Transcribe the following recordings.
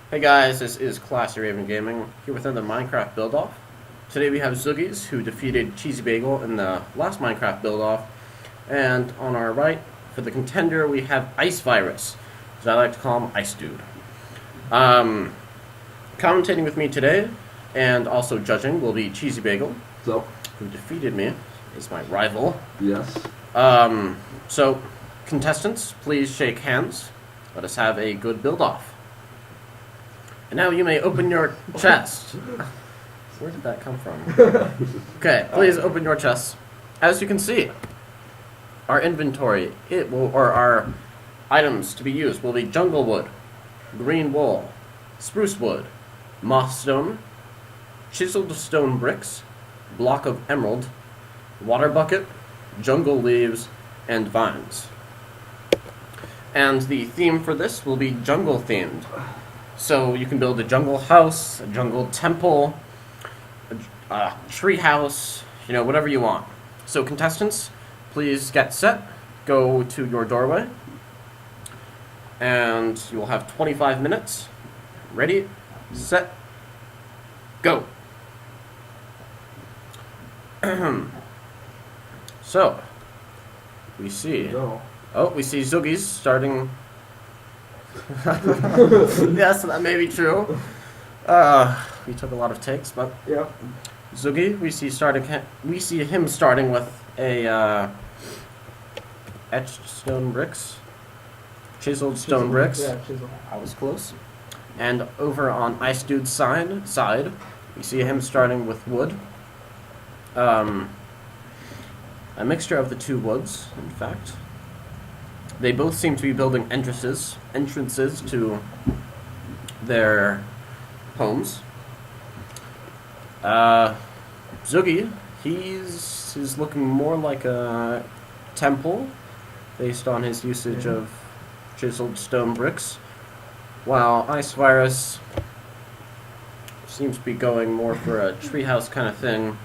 Hey guys, this is Classy Raven Gaming, here with another Minecraft build-off. Today we have zuggyz, who defeated Cheesy Bagel in the last Minecraft build-off. And on our right, for the contender, we have Ice Virus, as I like to call him, Ice Dude. Commentating with me today, and also judging, will be Cheesy Bagel, So, who defeated me, is my rival. yes. So, contestants, please shake hands. Let us have a good build-off. And now you may open your chest. Where did that come from? Okay, please open your chest. As you can see, our inventory, or our items to be used will be jungle wood, green wool, spruce wood, moss stone, chiseled stone bricks, block of emerald, water bucket, jungle leaves, and vines. And the theme for this will be jungle themed. So you can build a jungle house, a jungle temple, a tree house, whatever you want. So contestants, please get set, go to your doorway, and you will have 25 minutes. Ready, set, go. So, we see... Go. Oh, we see zuggyz starting... Yes, that may be true. We took a lot of takes, but Yeah. Zuggy, we see him starting with a etched stone bricks, chiseled stone bricks. Yeah, chisel. I was close. And over on Ice Dude's side, we see him starting with wood. A mixture of the two woods, in fact. They both seem to be building entrances to their homes. Zuggy, he's looking more like a temple, based on his usage of chiseled stone bricks, while Ice Virus seems to be going more for a treehouse kind of thing.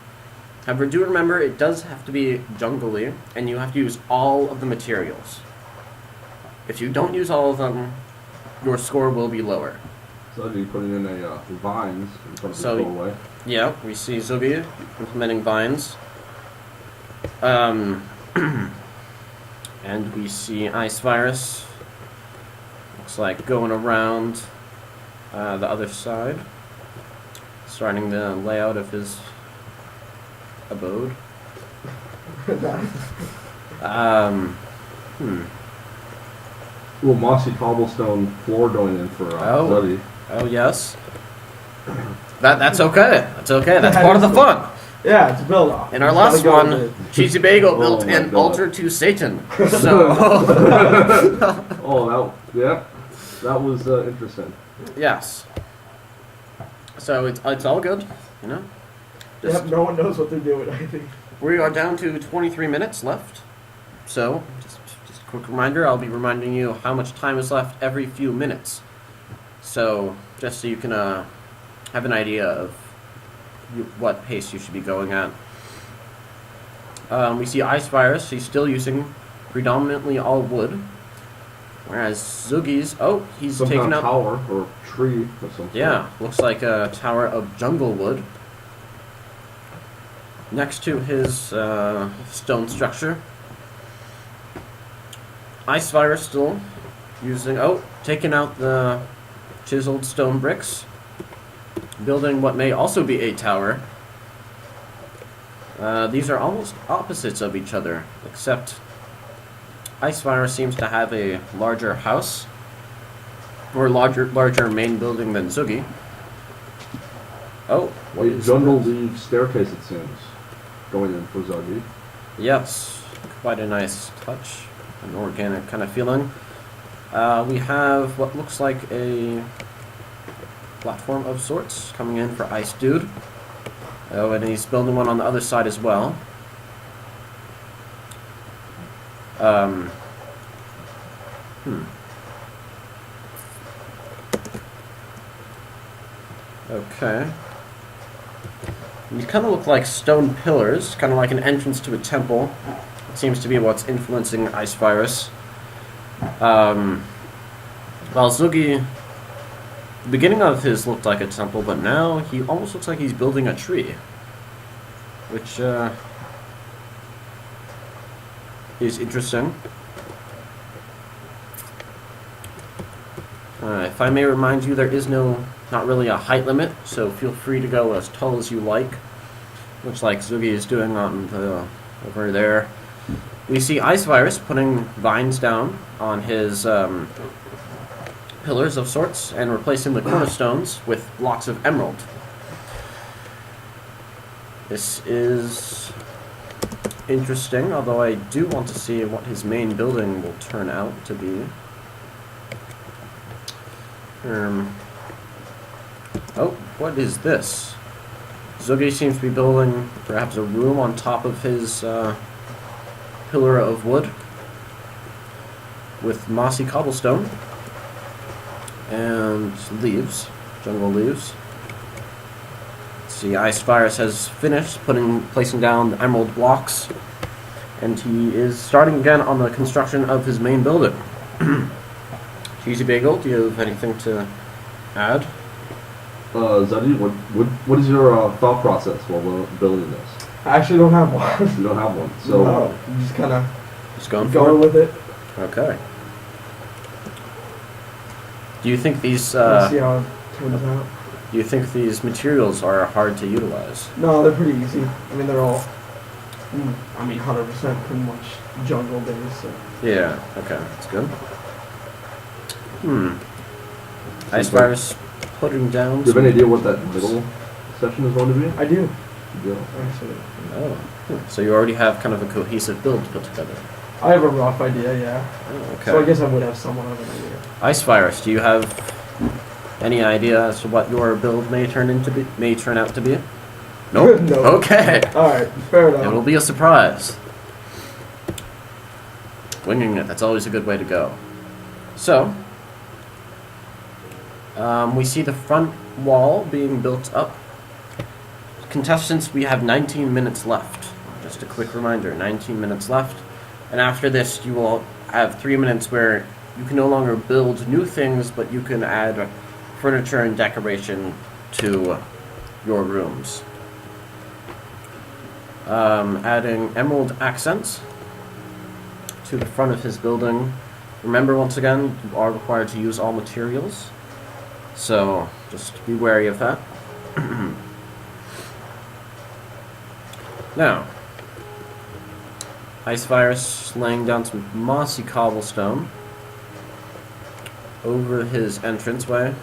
However, do remember it does have to be jungly, and you have to use all of the materials. If you don't use all of them, your score will be lower. So you putting in a vines in front of So- the doorway. Yeah, we see Zuggy implementing vines. And we see Ice Virus. Looks like going around the other side. Starting the layout of his abode. Little mossy cobblestone floor going in for Zuddy. Oh yes. That's okay. That's okay. That's part of the fun. Yeah, it's a build off. In our last one, Cheesy Bagel built my an God. altar to Satan. So Oh, that was interesting. yes. So it's all good, Just, Yep, no one knows what they're doing, I think. we are down to 23 minutes left. So just a quick reminder, I'll be reminding you how much time is left every few minutes. So just so you can have an idea of what pace you should be going at. We see Ice Virus, he's still using predominantly all wood. Whereas zuggyz, he's Some taking kind of up... tower or tree or something. Yeah, looks like a tower of jungle wood. Next to his stone structure. Ice Virus still using... taking out the chiseled stone bricks. Building what may also be a tower. These are almost opposites of each other, except Ice Virus seems to have a larger house, or larger main building than Zuggy. What A is jungle that? leaf staircase, it seems, going in for Zuddy. Yes, quite a nice touch, an organic kind of feeling. We have what looks like a platform of sorts coming in for Ice Dude. And he's building one on the other side as well. Okay. These kind of look like stone pillars, kind of like an entrance to a temple. It seems to be what's influencing Ice Virus. While Zuggy The beginning of his looked like a temple, but now he almost looks like he's building a tree. Which, is interesting. If I may remind you, there is not really a height limit, so feel free to go as tall as you like. Looks like Zuggy is doing on the over there. We see Ice Virus putting vines down on his pillars of sorts and replacing the cornerstones with blocks of emerald. This is interesting, although I do want to see what his main building will turn out to be. Oh, what is this? Zuggy seems to be building perhaps a room on top of his pillar of wood with mossy cobblestone and leaves, jungle leaves. Let's see, Ice Virus has finished placing down the emerald blocks, and he is starting again on the construction of his main building. Cheesy Bagel, do you have anything to add? Zeddy, what is your thought process while building this? I actually don't have one. You don't have one, so No, I'm just kind of Just going going for it? with it. Okay. Do you think these Let's see how it turns out. do you think these materials are hard to utilize? No, they're pretty easy. I mean, they're all, 100% pretty much jungle based. So. Yeah, okay, that's good. Ice Virus putting down do you have any idea what that middle section is going to be? I do, Yeah. actually. Oh, so you already have kind of a cohesive build put together. I have a rough idea, yeah. Oh, okay. So I guess I would have somewhat of an idea. Ice Virus, do you have any idea as to what your build may turn out to be? Nope. No. Okay. Alright, fair enough. It will be a surprise. Winging it, that's always a good way to go. So, we see the front wall being built up. Contestants, we have 19 minutes left. Just a quick reminder, 19 minutes left. And after this, you will have 3 minutes where you can no longer build new things, but you can add furniture and decoration to your rooms. Adding emerald accents to the front of his building. Remember, once again, you are required to use all materials, so just be wary of that. Now, Ice Virus laying down some mossy cobblestone over his entranceway.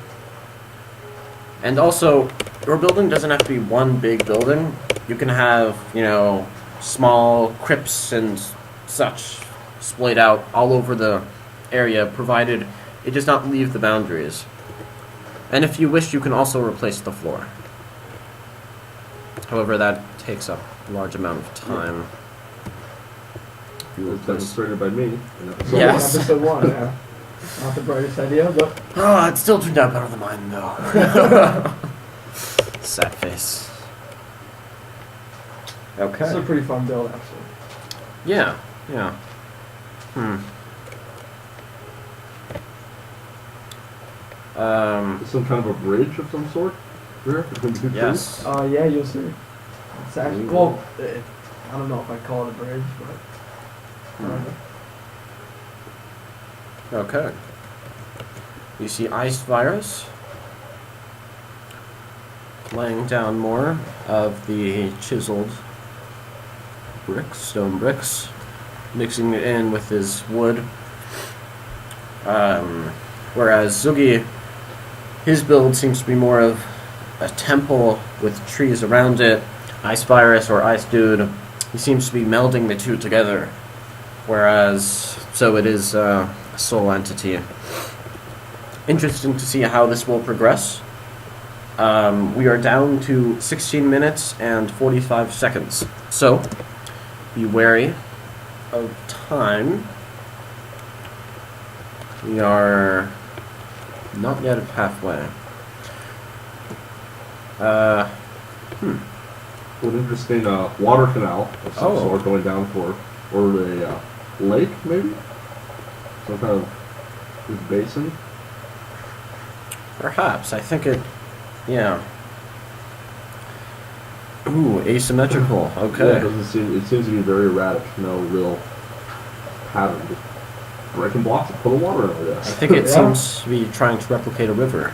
And also, your building doesn't have to be one big building. You can have, small crypts and such splayed out all over the area, provided it does not leave the boundaries. And if you wish, you can also replace the floor. However, that takes up a large amount of time. It was demonstrated by me. In episode Yes. Episode 1, yeah. Not the brightest idea, but Oh, it still turned out better than mine, though. Sad face. it's a Okay. pretty fun build, actually. Yeah. Some kind of a bridge of some sort there between the two trees? Yes. Yeah, you'll see. It's actually, well, I don't know if I call it a bridge, but Okay. You see Ice Virus laying down more of the chiseled bricks, stone bricks, mixing it in with his wood. Whereas Zuggy, his build seems to be more of a temple with trees around it. Ice Virus or Ice Dude, he seems to be melding the two together. Whereas, so it is a sole entity. Interesting to see how this will progress. We are down to 16 minutes and 45 seconds. So, be wary of time. We are not yet at halfway. An interesting water canal of some Oh. sort going down or a lake, maybe? Some kind of basin? Perhaps. I think it... Yeah. Ooh, asymmetrical. Yeah, Okay. it doesn't seem. It seems to be very erratic. No real pattern. Just breaking blocks and putting water in it, I I guess. think it Yeah. seems to be trying to replicate a river.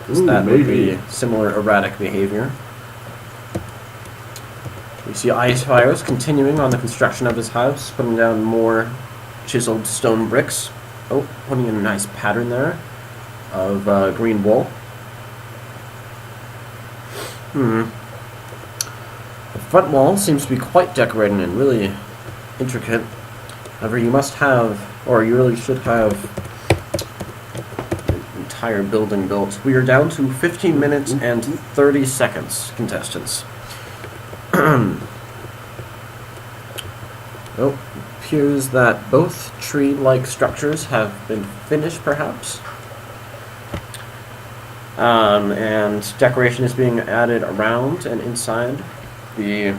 Ooh, That would maybe. be similar erratic behavior. We see Ice Virus continuing on the construction of his house, putting down more chiseled stone bricks. Oh, putting in a nice pattern there of green wool. The front wall seems to be quite decorated and really intricate. However, you must have, or you really should have, the entire building built. We are down to 15 minutes and 30 seconds, contestants. Oh, appears that both tree-like structures have been finished, perhaps. And decoration is being added around and inside the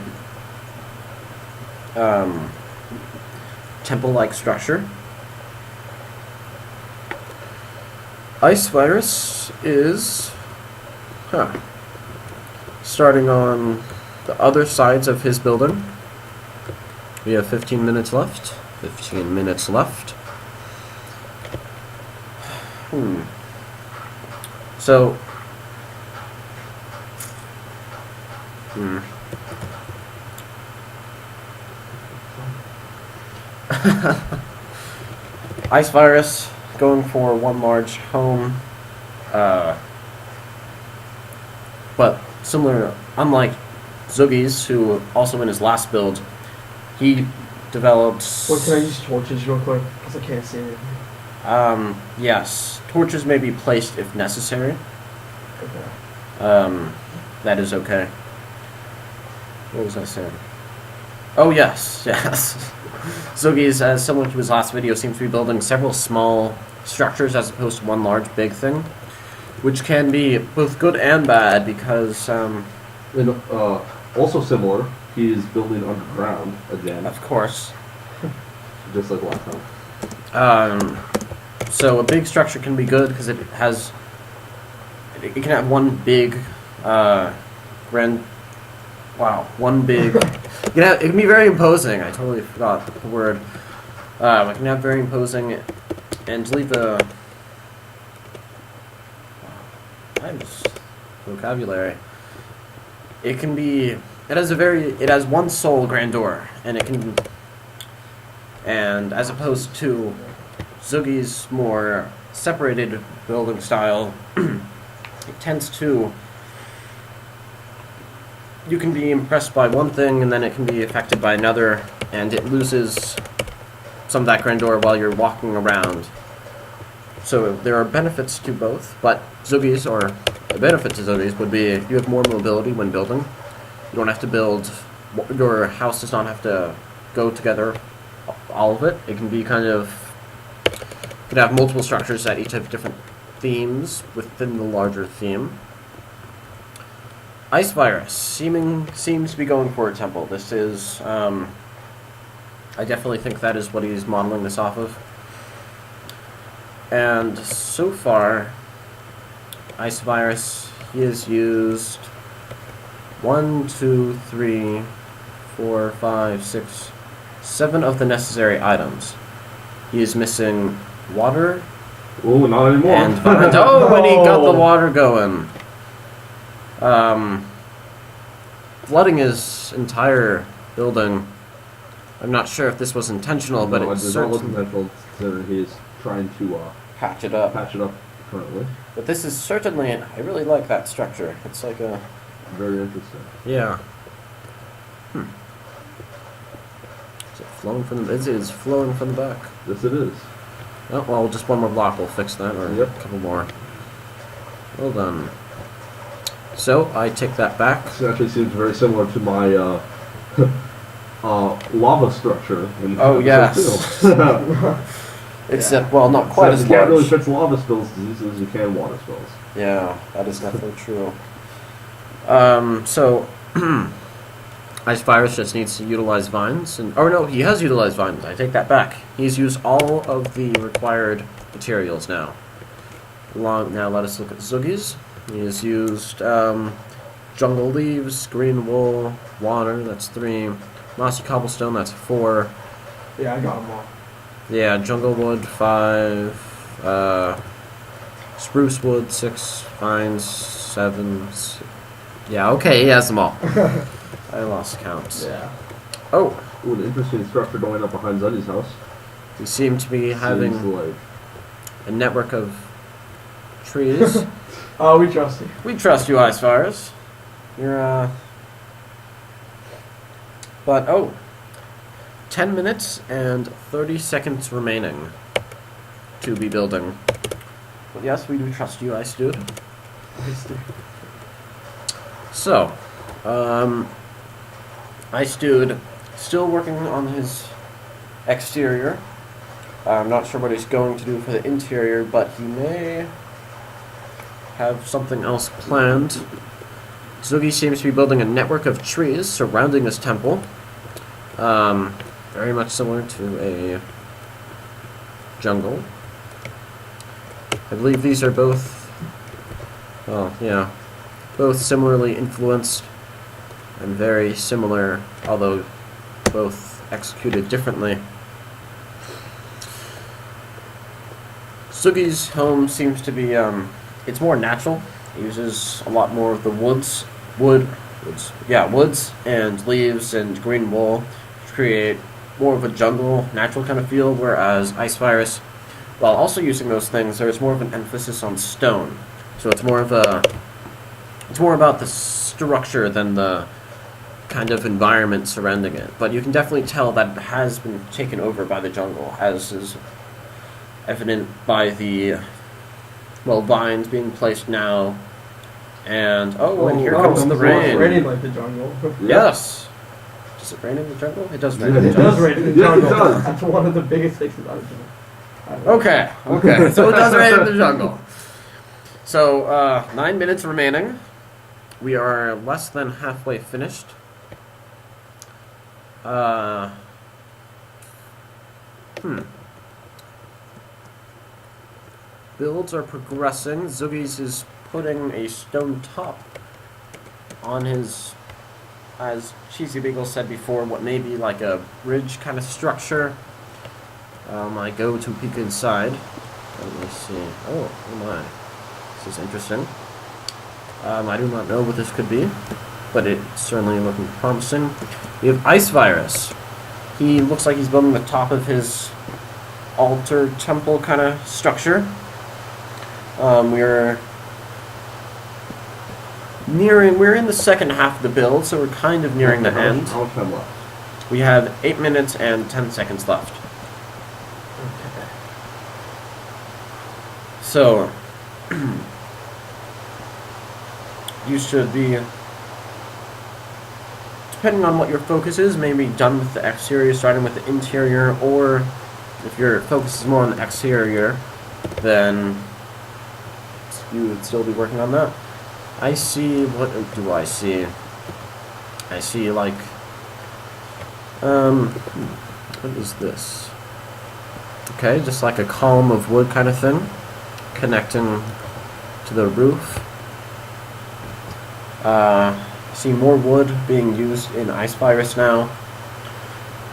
temple-like structure. Ice Virus is starting on the other sides of his building. We have 15 minutes left. 15 minutes left. So, Ice Virus going for one large home, but similar, unlike zuggyz, who also in his last build, he developed. What, can I use torches real quick? Because I can't see it. Yes, torches may be placed if necessary. Okay. That is okay. What was I saying? Oh yes, yes. zuggyz, as similar to his last video, seems to be building several small structures as opposed to one large big thing, which can be both good and bad because, And also similar, he's building underground again, of course, just like last time. so a big structure can be good because it has, it can have one big, one big, it can be very imposing. I totally forgot the word. It can have very imposing, and to leave the, times vocabulary. It can be, it has one sole grandeur, and it can, and as opposed to zuggyz more separated building style, it tends to, you can be impressed by one thing and then it can be affected by another, and it loses some of that grandeur while you're walking around. So there are benefits to both, but zuggyz, or a benefit to zuggyz, would be you have more mobility when building. You don't have to build, your house does not have to go together, all of it. It can be kind of, you can have multiple structures that each have different themes within the larger theme. Ice Virus seems to be going for a temple. This is, I definitely think that is what he's modeling this off of. And so far, Ice Virus, he has used 1, 2, 3, 4, 5, 6, 7 of the necessary items. He is missing water Oh, not anymore. and vines. Oh, when he got the water going. Flooding his entire building. I'm not sure if this was intentional, but no, it it does not look certainly intentional considering he is trying to patch it up. patch it up currently. But this is certainly, I really like that structure. It's like a, Very interesting. yeah. Is it flowing from the, it is flowing from the back. Yes, it is. Oh, well, just one more block will fix that, or Yep. a couple more. Well done. So, I take that back. This actually seems very similar to my lava structure. In Oh, episode yes. 2. Except, well, not quite as You can't really large. fix lava spills as easily as you can water spills. Yeah, that is definitely true. So, Ice Virus just needs to utilize vines, and, oh no, he has utilized vines, I take that back. He's used all of the required materials now. Now let us look at zuggyz. He has used jungle leaves, green wool, water, that's 3. Mossy cobblestone, that's 4. Yeah, I got them all. Yeah, jungle wood, 5. Spruce wood, 6. Vines, 7. Yeah, okay, he has them all. I lost count. Yeah. Oh, Ooh, an interesting structure going up behind Zuddy's house. we seem to be having Seems like a network of trees. Oh, we trust you. We trust you, Icefires. You're, But, 10 minutes and 30 seconds remaining to be building. But yes, we do trust you, Ice Dude. So, Ice Dude still working on his exterior. I'm not sure what he's going to do for the interior, but he may have something else planned. Zuggy seems to be building a network of trees surrounding his temple. Very much similar to a jungle. I believe these are both, well, yeah, both similarly influenced and very similar, although both executed differently. Zuggy's home seems to be, it's more natural. It uses a lot more of the woods and leaves and green wool to create more of a jungle, natural kind of feel, whereas Icevirus, while also using those things, there's more of an emphasis on stone. So it's more about the structure than the kind of environment surrounding it. But you can definitely tell that it has been taken over by the jungle, as is evident by the, well, vines being placed now. And, and here comes the rain. It's raining like the jungle. Yes. Does it rain in the jungle? It does rain in the It jungle. does rain in the Yeah, it jungle. does. That's one of the biggest things about the jungle. Okay. So it does rain in the jungle. So, 9 minutes remaining. We are less than halfway finished. Builds are progressing. Zuggyz is putting a stone top on his, as Cheesy Beagle said before, what may be like a bridge kind of structure. I go to peek inside. Let me see. Oh my. This is interesting. I do not know what this could be, but it's certainly looking promising. We have Icevirus. He looks like he's building the top of his altar temple kind of structure. We're in the second half of the build, so we're kind of nearing the end. How much time left? We have 8 minutes and 10 seconds left. Okay. So, you should be, depending on what your focus is, maybe done with the exterior, starting with the interior, or if your focus is more on the exterior, then you would still be working on that. I see, what do I see? I see, like, what is this? Okay, just like a column of wood kind of thing, connecting to the roof. See more wood being used in Icevirus now.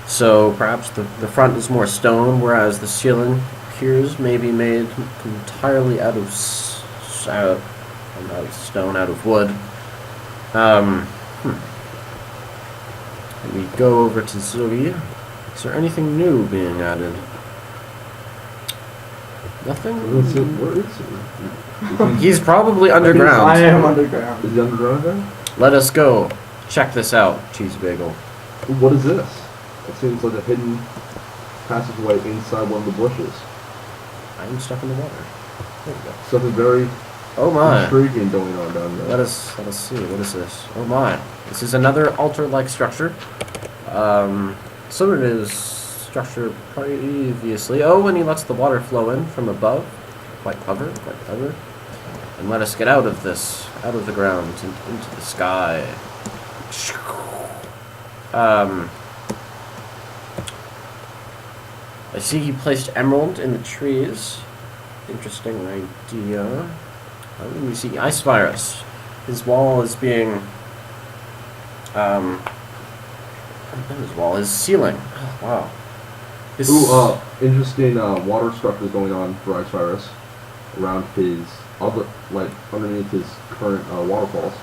So perhaps the front is more stone, whereas the ceiling appears maybe made entirely out of stone, out of wood. And we go over to Zuggy. Is there anything new being added? Nothing? Where is he? He's probably underground. I am underground. Is he underground there? Let us go. Check this out, Cheese Bagel. What is this? It seems like a hidden passageway inside one of the bushes. I'm stuck in the water. There we go. Something very Oh my. intriguing going on down there. Let us see. What is this? Oh my. This is another altar-like structure. Similar to his structure previously. Oh, and he lets the water flow in from above. Quite clever, quite clever. And let us get out of this, out of the ground, and into the sky. I see he placed emerald in the trees. Interesting idea. We see Ice Virus. His wall is being... not his wall, his ceiling. Oh, wow. His... Ooh, interesting water structures going on for Ice Virus around his other, like, underneath his current waterfalls.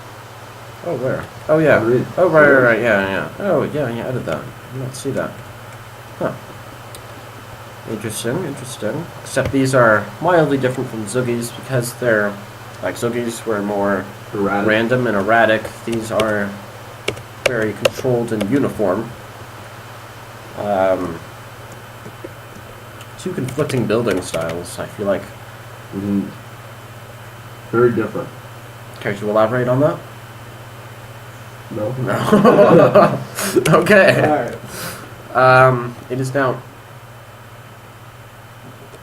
Oh, where? Oh, yeah. Underneath. Oh, right, yeah. Oh, yeah, I did that. I did not see that. Huh. Interesting. Except these are mildly different from zuggyz because they're, like zuggyz were more Erratic. random and erratic. These are very controlled and uniform. Two conflicting building styles, I feel like. Mm-hmm. Very different. Care to elaborate on that? No? No. Okay. Alright.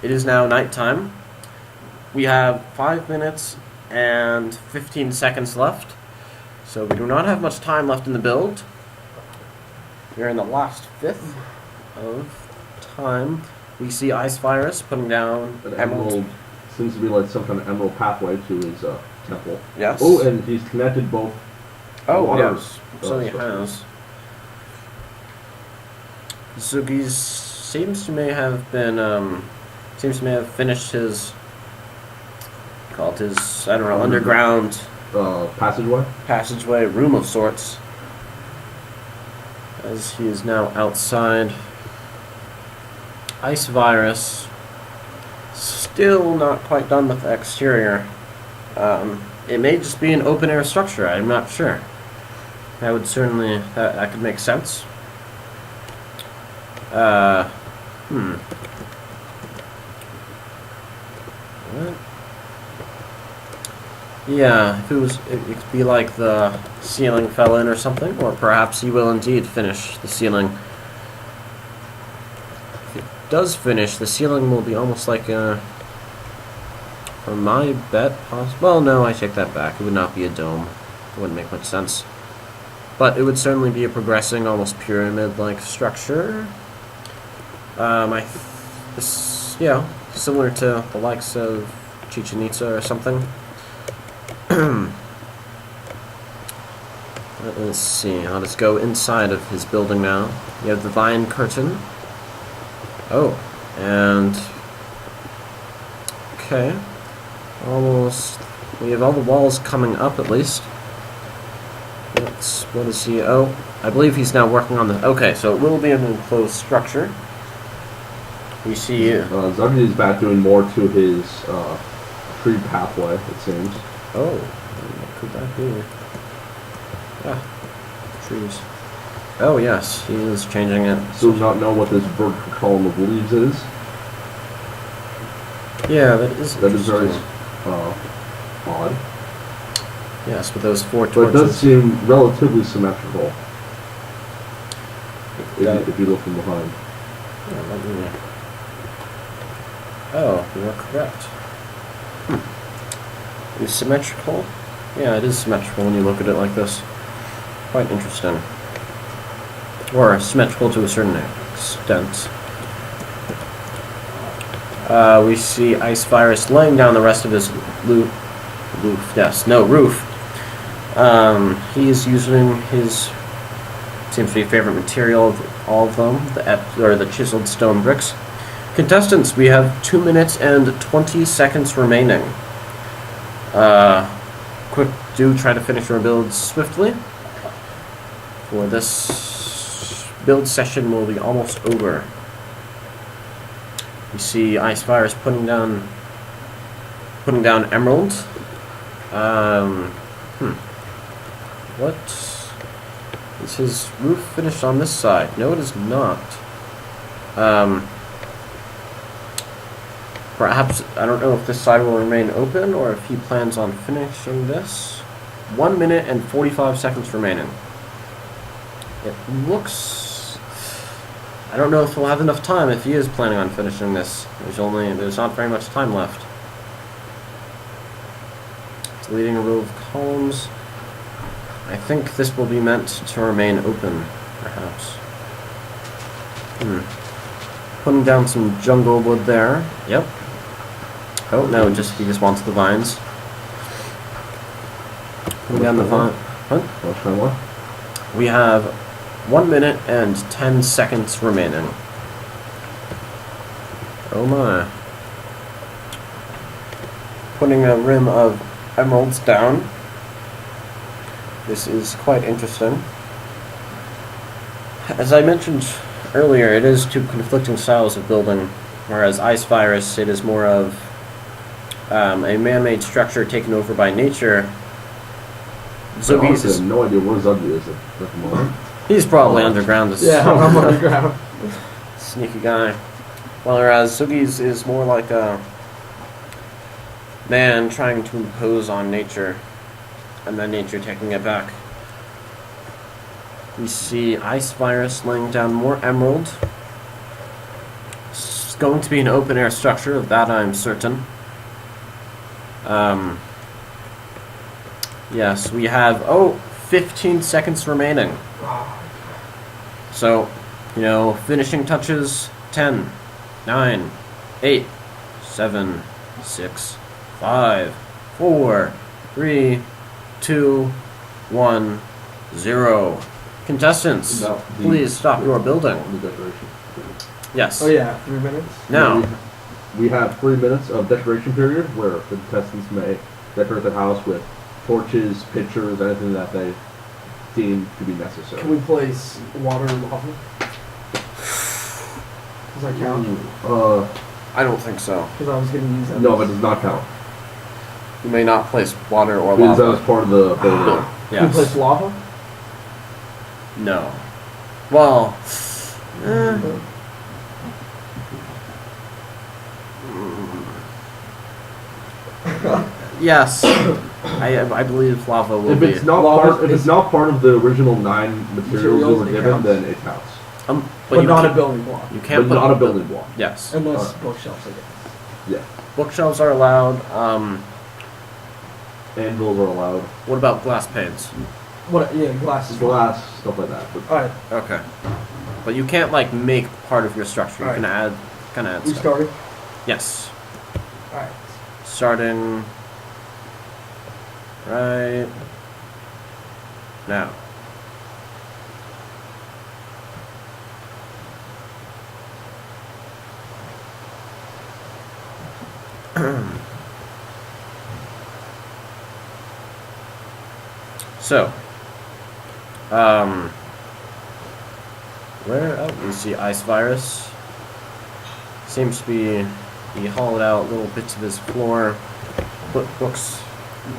It is now nighttime. We have 5 minutes and 15 seconds left, so we do not have much time left in the build. We are in the last fifth of time. We see Ice Virus putting down An emerald. emerald seems to be like some kind of emerald pathway to his temple. Yes. Oh, and he's connected both. Oh, water, yes. So he structures. has. zuggyz seems to may have finished his I don't know, underground Passageway. room of sorts, as he is now outside. Ice Virus still not quite done with the exterior. It may just be an open air structure, I'm not sure. That would certainly, that could make sense. What? Yeah, if it could be like the ceiling fell in or something, or perhaps he will indeed finish the ceiling. If it does finish, the ceiling will be almost like a... For my bet, well, no, I take that back. It would not be a dome. It wouldn't make much sense. But it would certainly be a progressing, almost pyramid-like structure. Similar to the likes of Chichen Itza or something. Let's see, I'll just go inside of his building now. You have the vine curtain. Oh, and... Okay. Almost... We have all the walls coming up, at least. What is he... Oh, I believe he's now working on the... Okay, so it will be an enclosed structure. We see... zuggyz is back doing more to his tree pathway, it seems. Oh, what could that be? Ah, trees. Oh yes, he is changing it. Still do not know what this vertical column of leaves is. Yeah, that is very interesting. odd. Yes, with those four But it torches. does seem relatively symmetrical That- if you look from behind. Yeah, let me... Oh, you are correct. Is symmetrical? Yeah, it is symmetrical when you look at it like this. Quite interesting. Or symmetrical to a certain extent. We see Ice Virus laying down the rest of his roof. He is using his, seems to be favorite material of all of them, the chiseled stone bricks. Contestants, we have 2 minutes and 20 seconds remaining. Do try to finish your builds swiftly, for this build session will be almost over. You see Ice Virus putting down emerald. What is his roof finished on this side? No, it is not. Perhaps, I don't know if this side will remain open or if he plans on finishing this. 1 minute and 45 seconds remaining. It looks... I don't know if he'll have enough time if he is planning on finishing this. There's not very much time left. Deleting a row of columns. I think this will be meant to remain open, perhaps. Putting down some jungle wood there. Yep. Oh no, he just wants the vines. Putting down the vine. What? How much time left? We have 1 minute and 10 seconds remaining. Oh my. Putting a rim of emeralds down. This is quite interesting. As I mentioned earlier, it is two conflicting styles of building, whereas Ice Virus, it is more of a man-made structure taken over by nature. Zuggyz I is... have no idea where Zuggy is at the moment. He's probably underground. Yeah, I'm underground. Sneaky guy. Whereas Zuggyz is more like a man trying to impose on nature, and then nature taking it back. We see Ice Virus laying down more emerald. It's going to be an open air structure, of that I'm certain. Yes, we have 15 seconds remaining. So, finishing touches: 10, 9, 8, 7, 6, 5, 4, 3, 2, 1, 0. Contestants, No, please stop your building. The decoration. Yes. Oh yeah, 3 minutes. Now, We have 3 minutes of decoration period where the contestants may decorate the house with torches, pictures, anything that they deem to be necessary. Can we place water and lava? Does that count? I don't think so. Because I was going to use that. No, but it does not count. You may not place water or Because that lava. was part of the building. Can we place Yes. lava? No. Well, yes. I believe lava will If be. it's not Lava part, if is- it's not part of the original 9 materials we were it given, counts. then it counts. But you not a can't- building block. You can't But put not a building block. Yes. Unless bookshelves, I guess. Yeah. Bookshelves are allowed. Anvils are allowed. What about glass panes? What? Yeah, glass is fine. Glass, stuff like that. But Alright, Okay. But you can't make part of your structure. You Alright. can add we stuff. started. Yes. Alright. Starting right now. So, where? Oh, we see Ice Virus. Seems to be, he hollowed out little bits of his floor,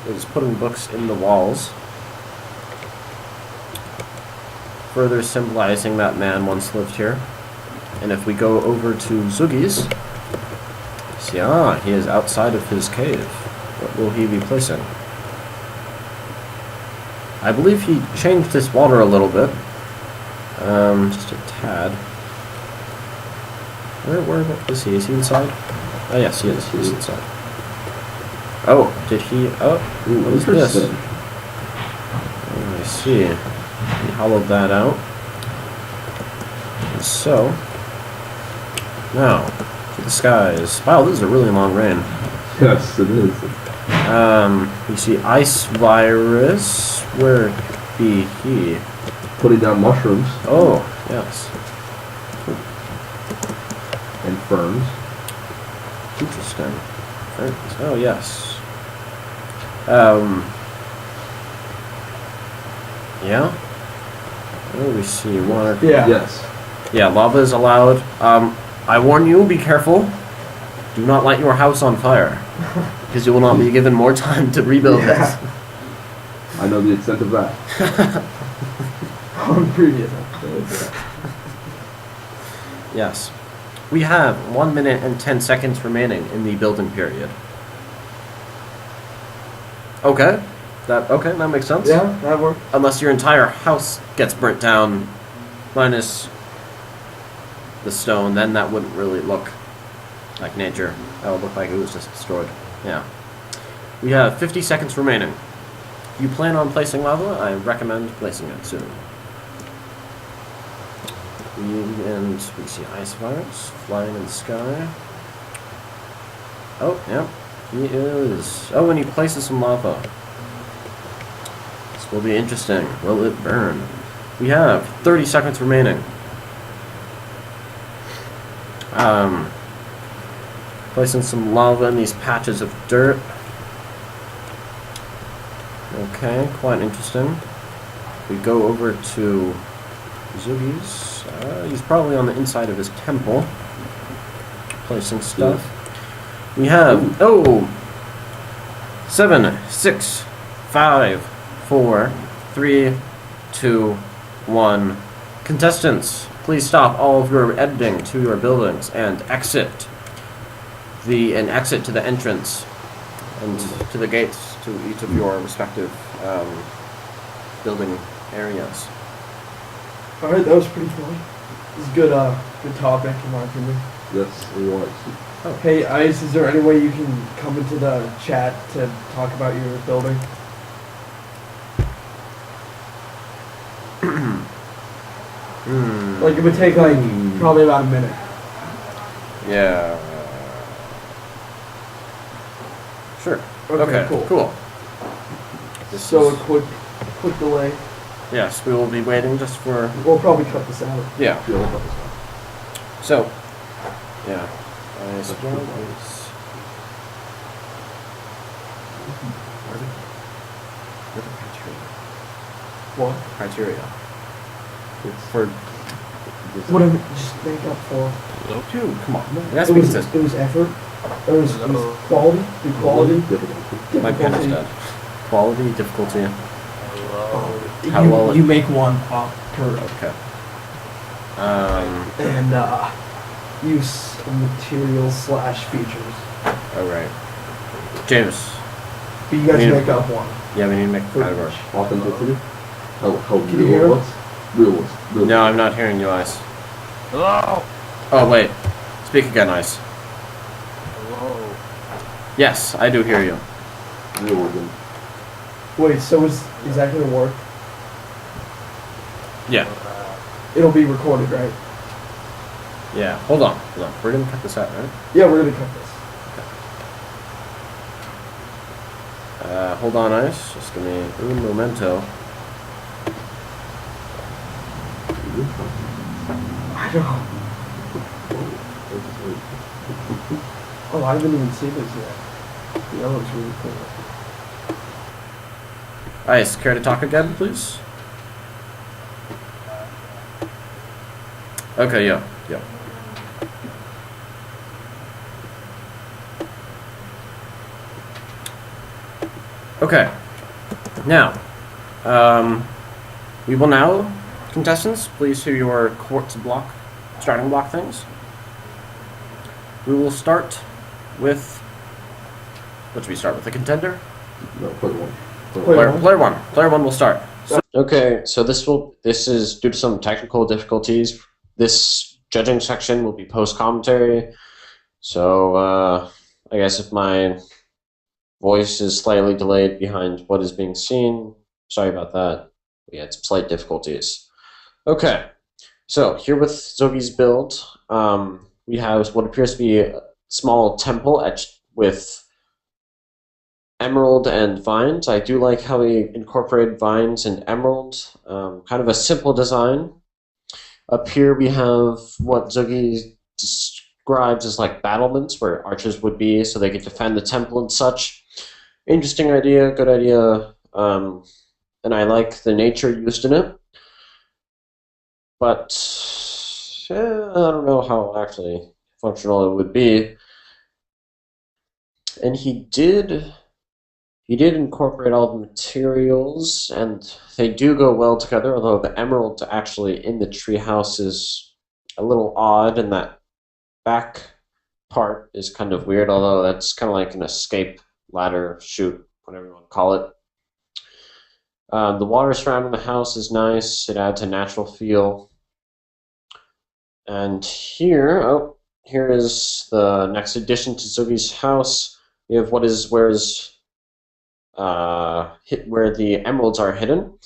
is putting books in the walls, further symbolizing that man once lived here. And if we go over to Zuggyz, see, he is outside of his cave. What will he be placing? I believe he changed this water a little bit. Just a tad. Where is he? Is he inside? Oh yes, he is. He's inside. Oh, did he? Oh, what is this? Interesting. Oh, I see. He hollowed that out. And so, now, to the skies. Wow, this is a really long rain. Yes, it is. You see Ice Virus. Where be he? Putting down mushrooms Oh, yes. and ferns. Interesting. Ferns. Oh, yes. Yeah? What do we see? Water. Yeah. Yes. Yeah, lava is allowed. I warn you, be careful. Do not light your house on fire. Because you will not be given more time to rebuild Yeah. it. I know the extent of that. On previous episodes. Yes. We have 1 minute and 10 seconds remaining in the building period. Okay. That makes sense. Yeah, that worked. Unless your entire house gets burnt down, minus the stone, then that wouldn't really look like nature. That would look like it was just destroyed. Yeah. We have 50 seconds remaining. If you plan on placing lava, I recommend placing it soon. We see Ice Virus flying in the sky. Oh, yeah. He is. Oh, and he places some lava. This will be interesting. Will it burn? We have 30 seconds remaining. Placing some lava in these patches of dirt. Okay, quite interesting. We go over to zuggyz. He's probably on the inside of his temple. Placing stuff. We have 7, 6, 5, 4, 3, 2, 1. Contestants, please stop all of your editing to your buildings and exit to the entrance and to the gates to each of your respective building areas. All right, that was pretty fun. It was a good topic in my opinion. Yes, it was. Oh. Hey, Ice, is there any way you can come into the chat to talk about your building? Like, it would take, like, probably about a minute. Yeah. Sure. Okay, cool. So, a quick delay. Yes, we will be waiting just for... We'll probably cut this out. Yeah. Feel about this one. So, yeah. I suppose... What are the criteria? What? Criteria. It's For... Whatever, just make up for. Dude, come on. It has It to be was, consistent. it was effort. It was quality. The quality. difficult. My pen is dead. Quality, difficulty. How you, well it- you make one pop per Okay. and use of materials / features. Alright. James. But you guys Yeah. make up one. Yeah, we need to make a category. Authenticity? How Can you real hear it him? was? Real. No, I'm not hearing you, Ice. Hello? Oh, wait. Speak again, Ice. Hello? Yes, I do hear you. Real organ. Wait, so is that gonna work? Yeah. It'll be recorded, right? Yeah. Hold on. We're gonna cut this out, right? Yeah, we're gonna cut this. Hold on, Ice. Just give me un momento. I don't know. Oh, I haven't even seen this yet. Yeah, that looks really cool. Ice, care to talk again, please? Okay, yeah. Okay. Now, we will now, contestants, please do your quartz block, starting block things. We will start with, what should we start with, the contender? No, player one. Player one will start. Okay, so this is due to some technical difficulties. This judging section will be post commentary. So I guess if my voice is slightly delayed behind what is being seen, sorry about that. We had some slight difficulties. Okay, so here with zuggyz build, we have what appears to be a small temple etched with emerald and vines. I do like how we incorporated vines and emerald. Kind of a simple design. Up here we have what zuggyz describes as like battlements where archers would be so they could defend the temple and such. Interesting idea, good idea, and I like the nature used in it. But I don't know how actually functional it would be. And he did incorporate all the materials, and they do go well together, although the emerald actually in the treehouse is a little odd, and that back part is kind of weird, although that's kind of like an escape ladder, chute, whatever you want to call it. The water surrounding the house is nice. It adds a natural feel. And here is the next addition to zuggyz house. We have where the emeralds are hidden.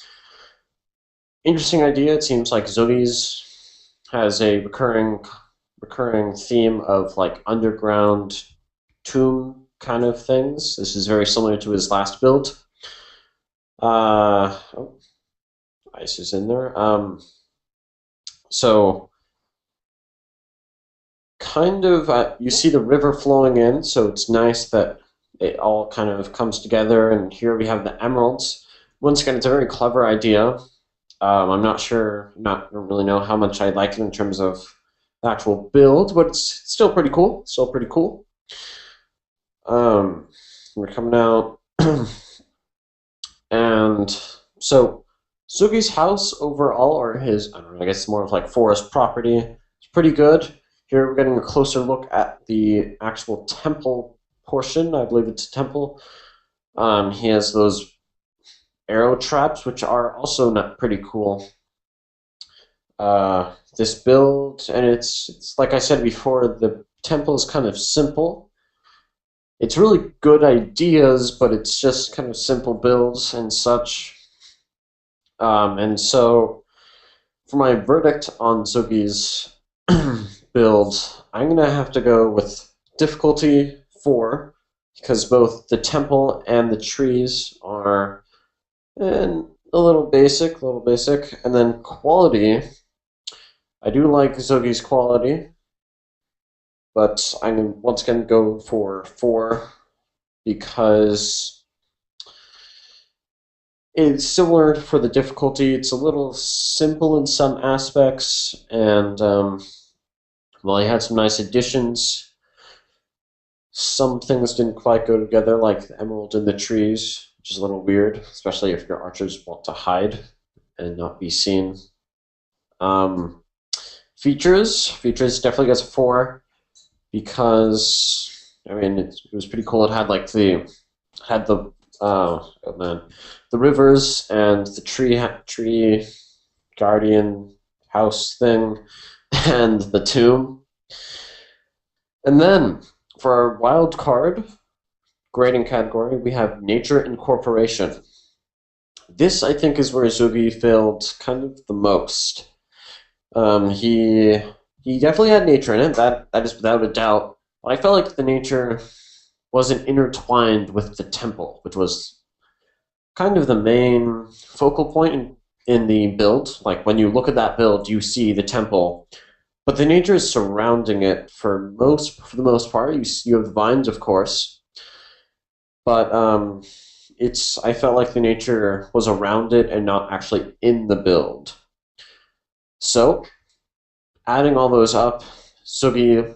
Interesting idea. It seems like zuggyz has a recurring theme of like underground tomb kind of things. This is very similar to his last build. Oh, ice is in there. So kind of, you see the river flowing in, so it's nice that it all kind of comes together, and here we have the emeralds. Once again, it's a very clever idea. I'm not sure, don't really know how much I like it in terms of the actual build, but it's still pretty cool. Still pretty cool. We're coming out, and so Sugi's house overall, or his, I don't know, I guess it's more of like forest property, it's pretty good. Here we're getting a closer look at the actual temple portion. I believe it's a temple. He has those arrow traps, which are also not pretty cool. This build, and it's like I said before, the temple is kind of simple. It's really good ideas, but it's just kind of simple builds and such. And so, for my verdict on Zuggy's build, I'm gonna have to go with difficulty 4, because both the temple and the trees are a little basic, and then quality. I do like Zuggy's quality, but I'm gonna once again go for 4 because it's similar for the difficulty. It's a little simple in some aspects, and well, he had some nice additions. Some things didn't quite go together, like the emerald in the trees, which is a little weird, especially if your archers want to hide and not be seen. Features definitely gets a 4 because I mean it was pretty cool. It had like the rivers and the tree guardian house thing and the tomb. And then for our wild card grading category, we have nature incorporation. This, I think, is where Zuggy failed kind of the most. He definitely had nature in it, that is without a doubt. But I felt like the nature wasn't intertwined with the temple, which was kind of the main focal point in the build. Like, when you look at that build, you see the temple, but the nature is surrounding it for the most part. You have the vines, of course, but I felt like the nature was around it and not actually in the build. So, adding all those up, Zuggy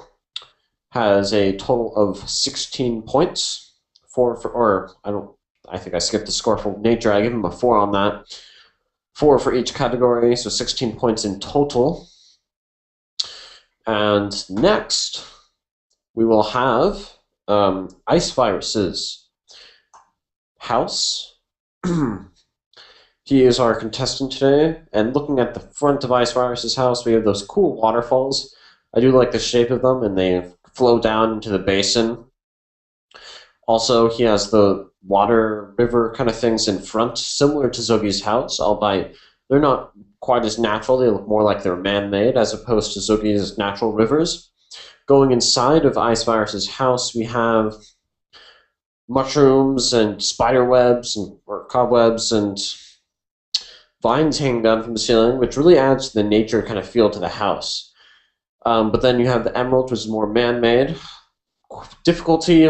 has a total of 16 points. I think I skipped the score for nature. I give him a 4 on that. 4 for each category, so 16 points in total. And next, we will have Ice Virus's house. He is our contestant today, and looking at the front of Ice Virus's house, we have those cool waterfalls. I do like the shape of them, and they flow down into the basin. Also, he has the water river kind of things in front, similar to Zuggy's house, albeit they're not quite as natural. They look more like they're man-made as opposed to Zuggy's natural rivers. Going inside of Ice Virus's house, we have mushrooms and spider webs or cobwebs and vines hanging down from the ceiling, which really adds to the nature kind of feel to the house. But then you have the emerald, which is more man-made. Difficulty,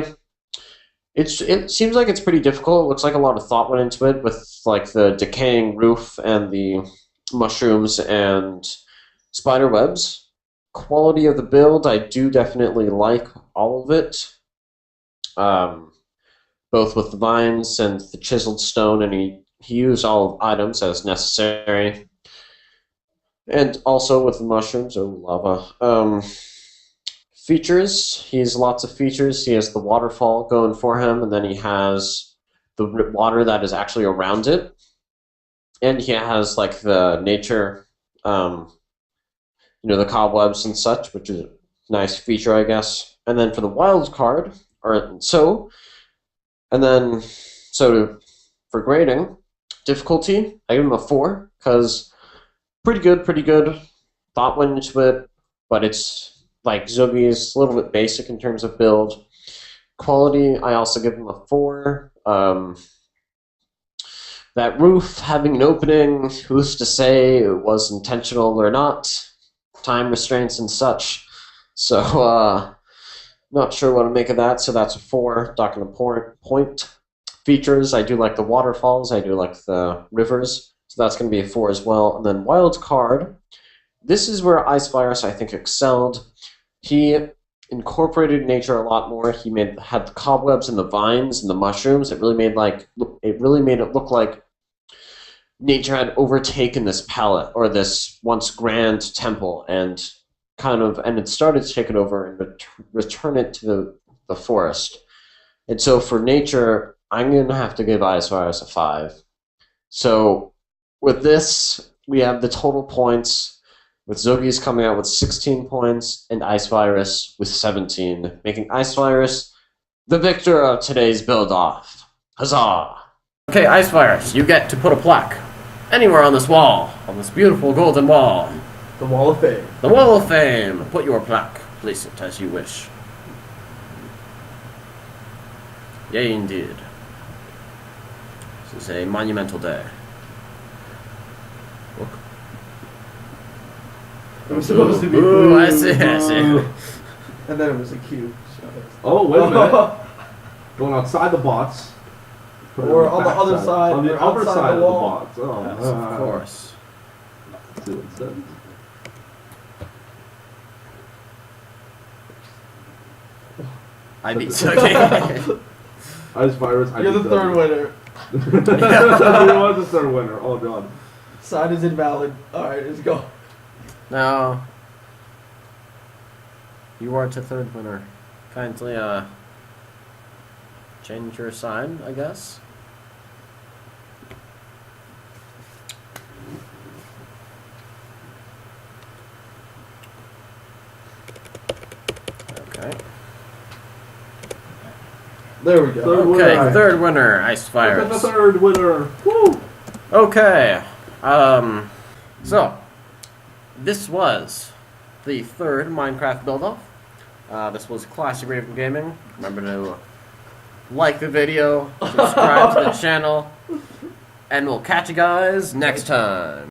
it seems like it's pretty difficult. It looks like a lot of thought went into it with like the decaying roof and the mushrooms and spider webs. Quality of the build, I do definitely like all of it. Both with the vines and the chiseled stone, and he used all items as necessary. And also with the mushrooms, lava. Features, he has lots of features. He has the waterfall going for him, and then he has the water that is actually around it. And he has like the nature, the cobwebs and such, which is a nice feature, I guess. And then for the wild card, for grading, difficulty, I give him a 4, because pretty good. Thought went into it, but it's like Zuggy's a little bit basic in terms of build. Quality, I also give them a 4. That roof having an opening, who's to say it was intentional or not? Time restraints and such. So, not sure what to make of that, so that's a 4. Not going to point. Features, I do like the waterfalls, I do like the rivers, so that's going to be a 4 as well. And then wild card, this is where Ice Virus, I think, excelled. He incorporated nature a lot more. He had the cobwebs and the vines and the mushrooms. It really made it look like nature had overtaken this palette or this once grand temple and it started to take it over and return it to the forest. And so for nature, I'm going to have to give Ice Virus a 5. So with this, we have the total points, with zuggyz coming out with 16 points and Ice Virus with 17, making Ice Virus the victor of today's build-off. Huzzah! Okay, Ice Virus, you get to put a plaque anywhere on this wall, on this beautiful golden wall. The Wall of Fame. The Wall of Fame! Put your plaque. Place it as you wish. Yay, indeed. This is a monumental day. Look. It was supposed to be Ooh, blue. I see. And then it was a cube. Oh, wait a minute. Going outside the bots. Put it Or on the back other side, On the or other outside side the of the wall. bots. Oh, Yes, of course. Let's do it instead. I beat Zuggy. Ice Virus. You're the third winner. He was the third winner. Oh, God. Side is invalid. Alright, let's go. No. You are the third winner. Kindly, change your sign, I guess. Okay. There we go. Third Okay, winner. third winner, Ice The Virus. third winner. Woo! Okay. So this was the third Minecraft build-off. This was Classic Raven Gaming. Remember to like the video, subscribe to the channel, and we'll catch you guys next time.